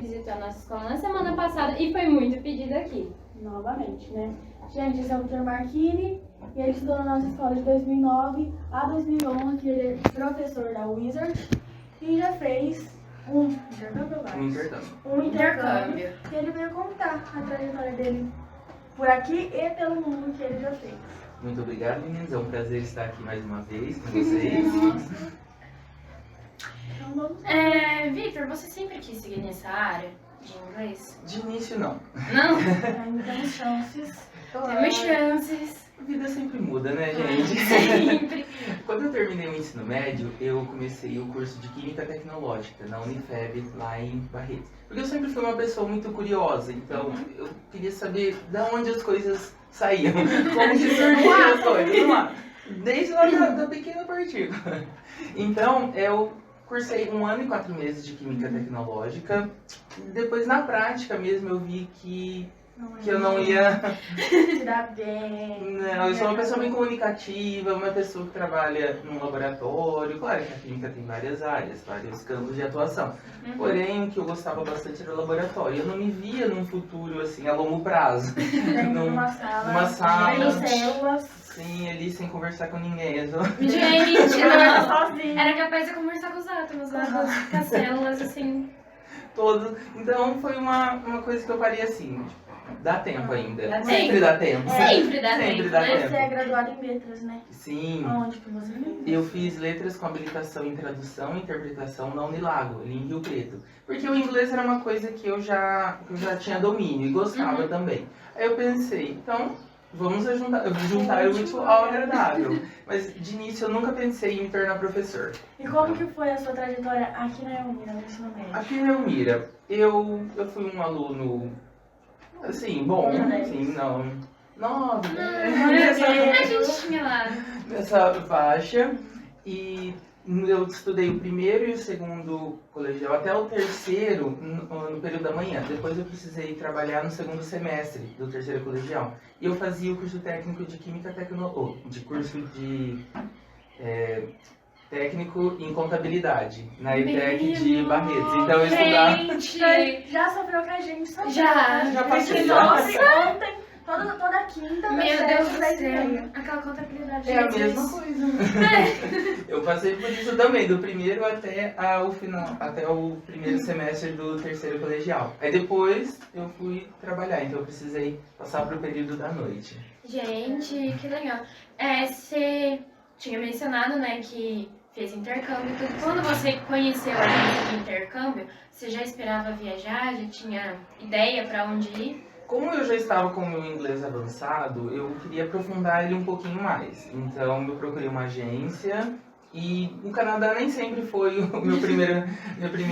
Visitou a nossa escola na semana passada e foi muito pedido aqui. Novamente, né? Gente, esse é o Dr. Marquini e ele estudou na nossa escola de 2009 a 2011, ele é professor da Wizard e já fez um intercâmbio. E ele veio contar a trajetória dele por aqui e pelo mundo que ele já fez. Muito obrigado, meninos. É um prazer estar aqui mais uma vez com vocês. Então vamos Victor, você sempre quis seguir nessa área de inglês? De início, não. Não? ainda temos chances. Temos chances. A vida sempre muda, né, gente? Sempre. Quando eu terminei o ensino médio, eu comecei o curso de Química Tecnológica na Unifeb, lá em Barretos. Porque eu sempre fui uma pessoa muito curiosa, então eu queria saber de onde as coisas saíam, como que surgiam as coisas, vamos lá. Desde lá da pequena partícula. Então, eu cursei 1 ano e 4 meses de Química Tecnológica. Depois, na prática mesmo, eu vi que eu não ia... Se dá bem. Não, eu sou uma pessoa bem comunicativa, uma pessoa que trabalha num laboratório. Claro que a química tem várias áreas, vários campos de atuação. Porém, o que eu gostava bastante era o laboratório. Eu não me via num futuro, assim, a longo prazo. Numa sala. Numa Em células. Sim, ali sem conversar com ninguém. Gente, não. Sozinho. Era capaz de conversar com os átomos, com as células, assim. Todos. Então, foi uma coisa que eu faria assim. Dá tempo ainda. Dá Sempre tempo. dá tempo. Sempre dá Sempre tempo, dá né? Você é tempo. graduado em letras, né? Sim. Aonde que você fez? Eu fiz letras com habilitação em tradução e interpretação na Unilago, ali em Rio Preto. Porque o inglês era uma coisa que eu já tinha domínio e gostava também. Aí eu pensei, então vamos juntar o útil ao agradável. Mas de início eu nunca pensei em me tornar professor. E como que foi a sua trajetória aqui na Elmira, no ensino médio? Aqui na Elmira, eu fui um aluno, assim, bom, assim, não... 9, A gente tinha lá. nessa faixa, e eu estudei o primeiro e o segundo colegial até o terceiro no período da manhã. Depois eu precisei trabalhar no segundo semestre do terceiro colegial. E eu fazia o curso técnico de Química técnico em contabilidade, na ETEC de Barretos. Então eu estudava... Gente, Já sofreu com a gente, sofreu. Já passei. Ontem, toda quinta, das meu 7 Deus às do 10 e céu. meia. Aquela contabilidade. É a Jesus. mesma coisa. Eu passei por isso também, do primeiro até o final, até o primeiro semestre do terceiro colegial. Aí depois eu fui trabalhar, então eu precisei passar pro período da noite. Gente, que legal. Você tinha mencionado, né, que fez intercâmbio e tudo. Quando você conheceu a gente de intercâmbio, você já esperava viajar? Já tinha ideia pra onde ir? Como eu já estava com o meu inglês avançado, eu queria aprofundar ele um pouquinho mais. Então eu procurei uma agência e o Canadá nem sempre foi minha primeira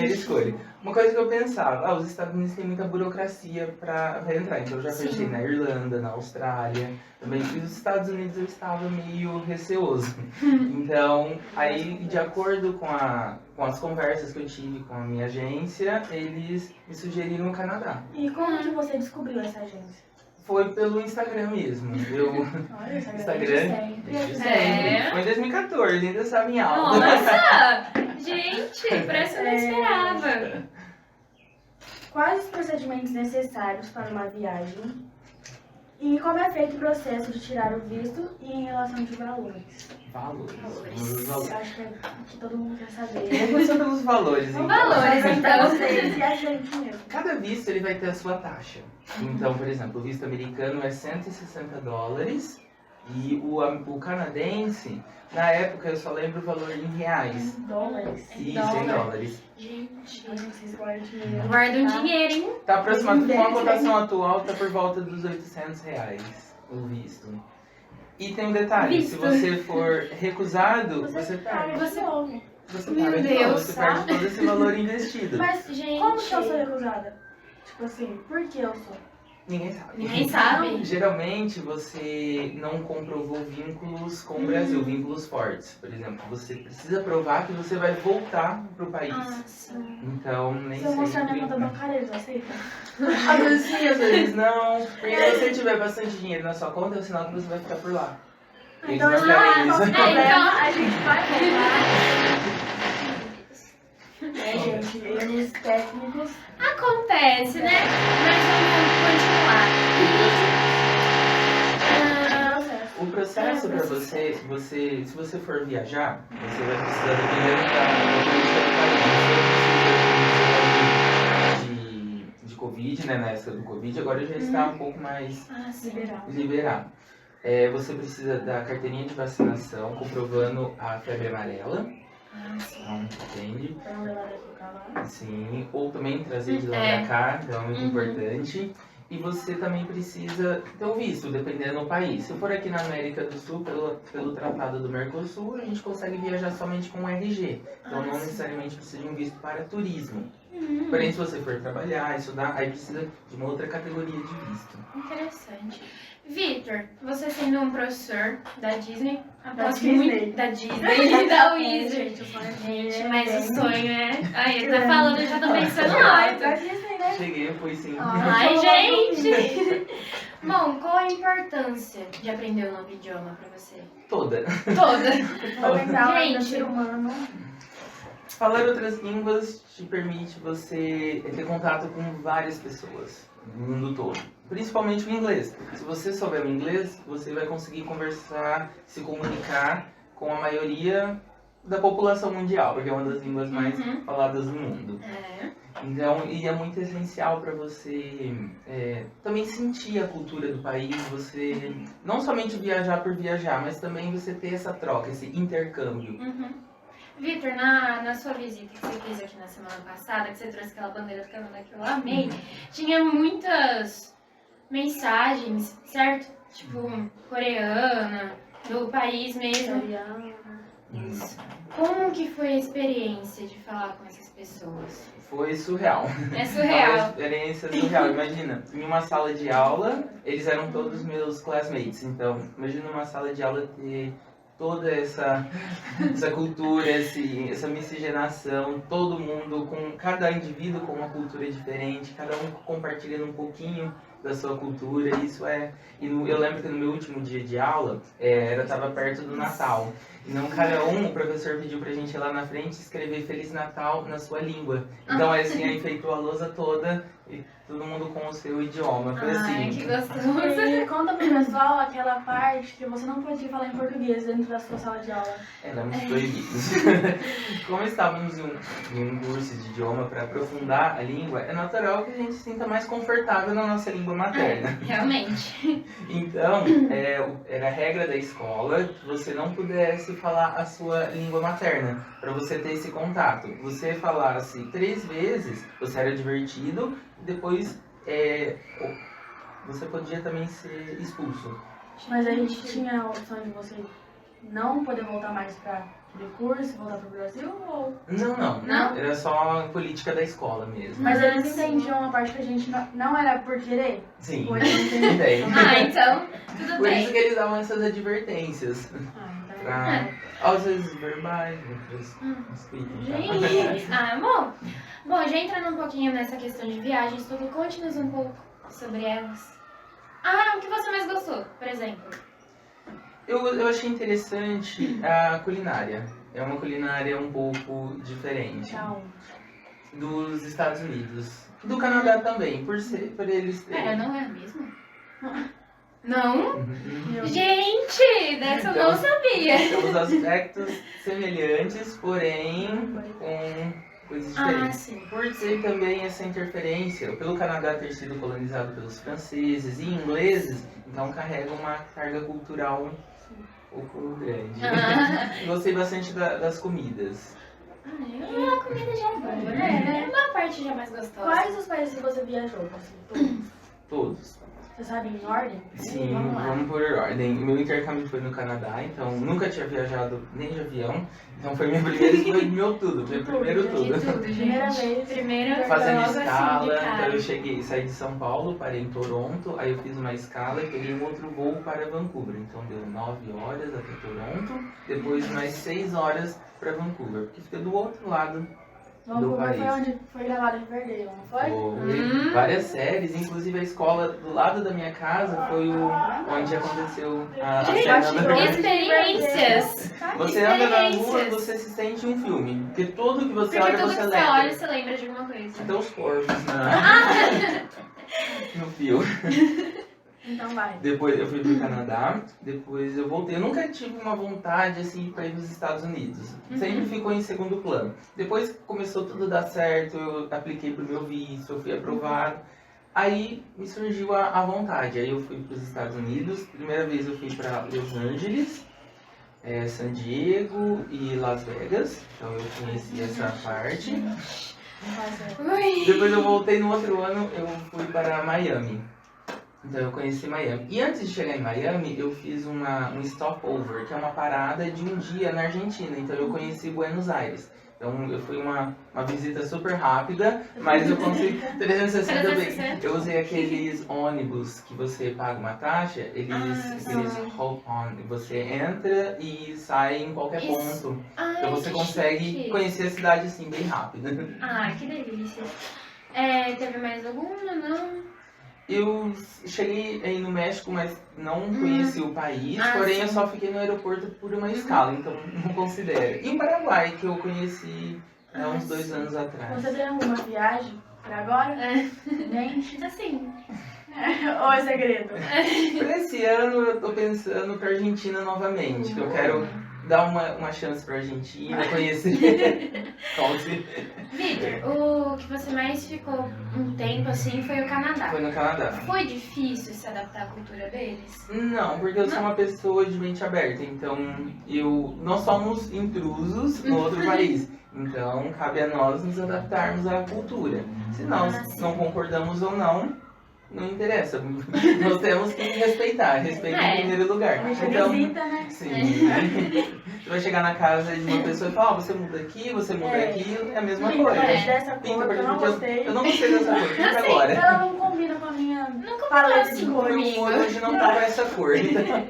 escolha. Uma coisa que eu pensava, os Estados Unidos têm muita burocracia para entrar. Então eu já pensei na Irlanda, na Austrália, também. E os Estados Unidos eu estava meio receoso. Então, aí de acordo com as conversas que eu tive com a minha agência, eles me sugeriram o Canadá. E como que você descobriu essa agência? Foi pelo Instagram mesmo. Olha, Instagram. desde sempre. É. Foi em 2014, ainda estava em aula. Nossa! Gente, por essa eu não esperava. Quais os procedimentos necessários para uma viagem? E como é feito o processo de tirar o visto e em relação de valores? Valores. Eu acho que todo mundo quer saber. Vamos começar pelos valores, então. Valores, então. Vocês e a gente mesmo. Cada visto ele vai ter a sua taxa. Então, por exemplo, o visto americano é 160 dólares e o canadense, na época eu só lembro o valor em reais. Dólares. Isso, em dólares. Gente, Vocês guardam dinheiro. guarda um dinheiro, hein? Tá aproximado com a cotação atual, tá por volta dos R$800 o visto. E tem um detalhe, se você for recusado, você perde. Você ouve. Você Meu perde Deus, todo, você perde todo esse valor investido. Mas Gente. como que eu sou recusada? Tipo assim, por que eu sou? Ninguém sabe. Ninguém sabe. Geralmente você não comprovou vínculos com o Brasil, vínculos fortes. Por exemplo, você precisa provar que você vai voltar pro país. Ah, sim. Então, nem Se eu mostrar minha sempre. conta bancária, eles aceitam? Às vezes sim, às vezes não. Porque se você tiver bastante dinheiro na sua conta, é o sinal que você vai ficar por lá. Eles Então, não querem nosso isso. problema, a gente vai voltar. É, gente, erros técnicos. Acontece, né? Mas vamos continuar. Processo. O processo para você, se você for viajar, você vai precisar primeiro da política do país. De Covid, né? Na época do Covid, agora já está um pouco mais Liberal. liberado. Você precisa da carteirinha de vacinação comprovando a febre amarela. Então, entende? Pra não levar daqui pra lá. Sim, ou também trazer de lá pra cá, então é muito importante. E você também precisa ter o visto, dependendo do país. Se for aqui na América do Sul, pelo Tratado do Mercosul, a gente consegue viajar somente com RG. Então não necessariamente precisa de um visto para turismo. Porém, se você for trabalhar, estudar, aí precisa de uma outra categoria de visto. Interessante. Vitor, você sendo um professor da Disney, Da aposto que Disney? muito da Disney e da É, Wizard. gente, o sonho Gente, é mas bem- o sonho é. Aí ele tá falando, eu já tô pensando Da alto. Disney, né? Cheguei, fui sim. Ai, gente! Bom, qual a importância de aprender um novo idioma pra você? Toda. Toda. Fundamental ainda Gente. ser humano. Falar outras línguas te permite você ter contato com várias pessoas no mundo todo. Principalmente o inglês. Se você souber o inglês, você vai conseguir conversar, se comunicar com a maioria da população mundial, porque é uma das línguas mais faladas no mundo. É. Então, e é muito essencial para você também sentir a cultura do país, você não somente viajar por viajar, mas também você ter essa troca, esse intercâmbio. Vitor, na sua visita que você fez aqui na semana passada, que você trouxe aquela bandeira do Canadá que eu amei, tinha muitas mensagens, certo? Tipo, coreana, do país mesmo. Italiano. Isso. Como que foi a experiência de falar com essas pessoas? Foi surreal. É Foi uma surreal. experiência surreal. Imagina, em uma sala de aula, eles eram todos meus classmates. Então, imagina uma sala de aula ter toda essa cultura, essa miscigenação, todo mundo, com cada indivíduo com uma cultura diferente, cada um compartilhando um pouquinho da sua cultura. Isso eu lembro que no meu último dia de aula, estava perto do Natal. Então, o professor pediu pra gente ir lá na frente e escrever Feliz Natal na sua língua. Então, assim, aí enfeitou a lousa toda e todo mundo com o seu idioma. Foi Ai, assim. que gostoso. E conta pro pessoal aquela parte que você não podia falar em português dentro da sua sala de aula. Éramos proibidos. Como estávamos em um curso de idioma para aprofundar a língua, é natural que a gente se sinta mais confortável na nossa língua materna. Realmente. Então, era a regra da escola que você não pudesse falar a sua língua materna, para você ter esse contato. Você falasse 3 vezes, você era divertido, e depois você podia também ser expulso. Mas a gente tinha a opção de você não poder voltar mais pra aquele curso, voltar pro Brasil, ou... Não. Não? Era só a política da escola mesmo. Mas eles entendiam uma parte que a gente não era por querer? Sim, Ou eles não entendiam? entendi. Ah, então, tudo Por isso bem. que eles davam essas advertências. Ah, então... Pra, às vezes verbais, outras escritas. Gente, bom, já entrando um pouquinho nessa questão de viagens, tudo, conte-nos um pouco sobre elas. O que você mais gostou, por exemplo? Eu achei interessante a culinária. É uma culinária um pouco diferente Tchau. dos Estados Unidos. Do Canadá também, por eles Pera, terem. não é a mesma? Não? Uhum. Gente, dessa eu não sabia. Temos aspectos semelhantes, porém com coisas diferentes. Sim. Por ser também essa interferência, pelo Canadá ter sido colonizado pelos franceses e ingleses, então carrega uma carga cultural um pouco grande. Gostei bastante das comidas. A comida já é boa, né? É uma parte já mais gostosa. Quais os países que você viajou? Assim, Todos. você sabe em ordem? Sim, Vamos lá. vamos por ordem. Meu intercâmbio foi no Canadá, então nunca tinha viajado nem de avião. Então foi minha primeira, foi meu tudo, foi primeiro De tudo. tudo, Primeira gente. vez. Primeiro, Fazendo logo assim, escala, de então cara. eu saí de São Paulo, parei em Toronto, aí eu fiz uma escala e peguei um outro voo para Vancouver. Então deu 9 horas até Toronto, depois mais 6 horas para Vancouver, porque fica do outro lado Vancouver foi país. onde foi gravado Riverdale, não foi? Foi várias séries, inclusive a escola do lado da minha casa foi onde aconteceu a Gente, cena da Experiências. Você anda na rua, Experiências. você se sente um filme. Porque tudo que você Porque olha, tudo você que você lembra. olha, você lembra de alguma coisa. Até os corvos no fio. Então vai. Depois eu fui pro Canadá, depois eu voltei. Eu nunca tive uma vontade assim pra ir nos Estados Unidos. Sempre ficou em segundo plano. Depois que começou tudo a dar certo, eu apliquei pro meu visto, eu fui aprovado. Aí me surgiu a vontade. Aí eu fui pros Estados Unidos. Primeira vez eu fui pra Los Angeles, San Diego e Las Vegas. Então eu conheci essa parte. Ui. Depois eu voltei no outro ano, eu fui para Miami. Então eu conheci Miami. E antes de chegar em Miami, eu fiz um stopover, que é uma parada de um dia na Argentina. Então eu conheci Buenos Aires. Então eu fui uma visita super rápida, mas eu consegui 360 bem. 360. Eu usei aqueles ônibus que você paga uma taxa, aqueles hop-on. Você entra e sai em qualquer Isso. ponto. Ai, Então você que consegue chique. conhecer a cidade assim, bem rápido. Ah, que delícia. Teve mais alguma? Não? Eu cheguei aí no México, mas não conheci o país, porém eu sim. só fiquei no aeroporto por uma escala, então não considero. E o Paraguai, que eu conheci há uns 2 anos atrás. Você tem alguma viagem pra agora? Gente. Assim. Ou é segredo? Pra esse ano eu tô pensando pra Argentina novamente, que eu quero dar uma chance pra Argentina, conhecer. Como se... Vitor, o que você mais ficou um tempo assim foi o Canadá. Foi no Canadá. Foi difícil se adaptar à cultura deles? Não, porque eu sou uma pessoa de mente aberta, então nós somos intrusos no outro país. Então cabe a nós nos adaptarmos à cultura. Se nós não concordamos ou não, não interessa. Nós temos que respeitar, respeito em primeiro lugar. A gente Então, visita, né? sim. Você vai chegar na casa de uma pessoa e falar, você muda aqui, você muda aquilo, é a mesma Pinta coisa. parede dessa Pinta cor que eu não parede, gostei. eu não gostei dessa cor, pinta agora. Ela não combina com a minha Nunca paleta assim de cores. Meu humor hoje não tava essa cor. Então,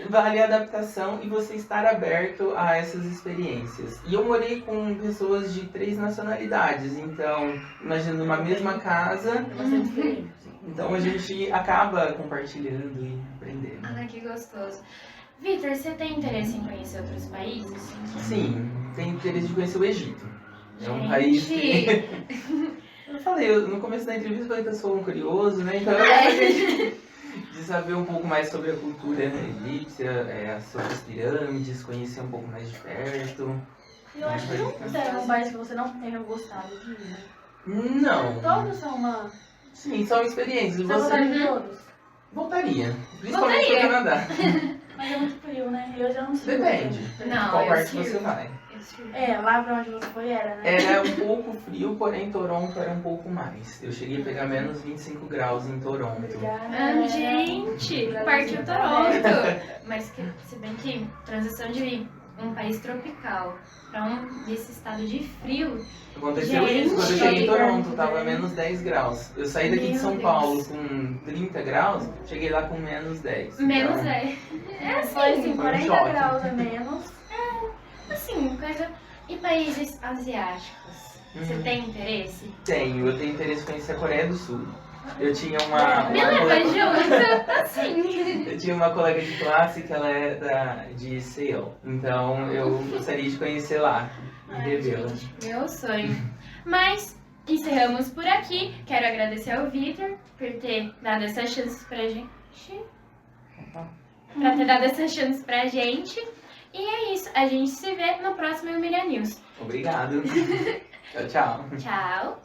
vale a adaptação e você estar aberto a essas experiências. E eu morei com pessoas de 3 nacionalidades, então, imagina numa mesma casa, Bastante diferente. então a gente acaba compartilhando e aprendendo. Ah, que gostoso. Vitor, você tem interesse em conhecer outros países? Sim, tenho interesse de conhecer o Egito. É um Gente. país que... Eu falei, no começo da entrevista eu falei que eu sou um curioso, né? Então eu gostaria de saber um pouco mais sobre a cultura egípcia, sobre as pirâmides, conhecer um pouco mais de perto. E eu acho que não tem um país que você não tenha gostado de ir, né? Não. Todos são uma... Sim, são experiências. Você gostaria de Você todos? voltaria. Principalmente pro Canadá. Mas é muito frio, né? Eu já não sei. Depende. Não, Qual eu parte sei. você vai? Lá pra onde você foi era, né? Era um pouco frio, porém Toronto era um pouco mais. Eu cheguei a pegar menos 25 graus em Toronto. Obrigada. Gente, partiu Toronto. Mas se bem que transição de um país tropical pra desse estado de frio. Aconteceu Gente, isso quando eu cheguei em Toronto, gente. tava menos 10 graus. Eu saí daqui de Meu São Deus. Paulo com 30 graus, cheguei lá com menos 10. Menos Então, 10. É Foi assim, assim, Foi um 40 choque. graus a menos. assim, coisa. E países asiáticos? Você tem interesse? eu tenho interesse em conhecer a Coreia do Sul. Eu tinha uma Me leva colega, junto, assim. eu tinha uma colega de classe que ela é de Seul, então eu gostaria de conhecer lá e revê-la. Meu sonho. Mas encerramos por aqui. Quero agradecer ao Vitor por ter dado essa chance pra gente. Pra ter dado essa chance pra gente. E é isso. A gente se vê no próximo Emília News. Obrigado. Tchau, tchau. Tchau.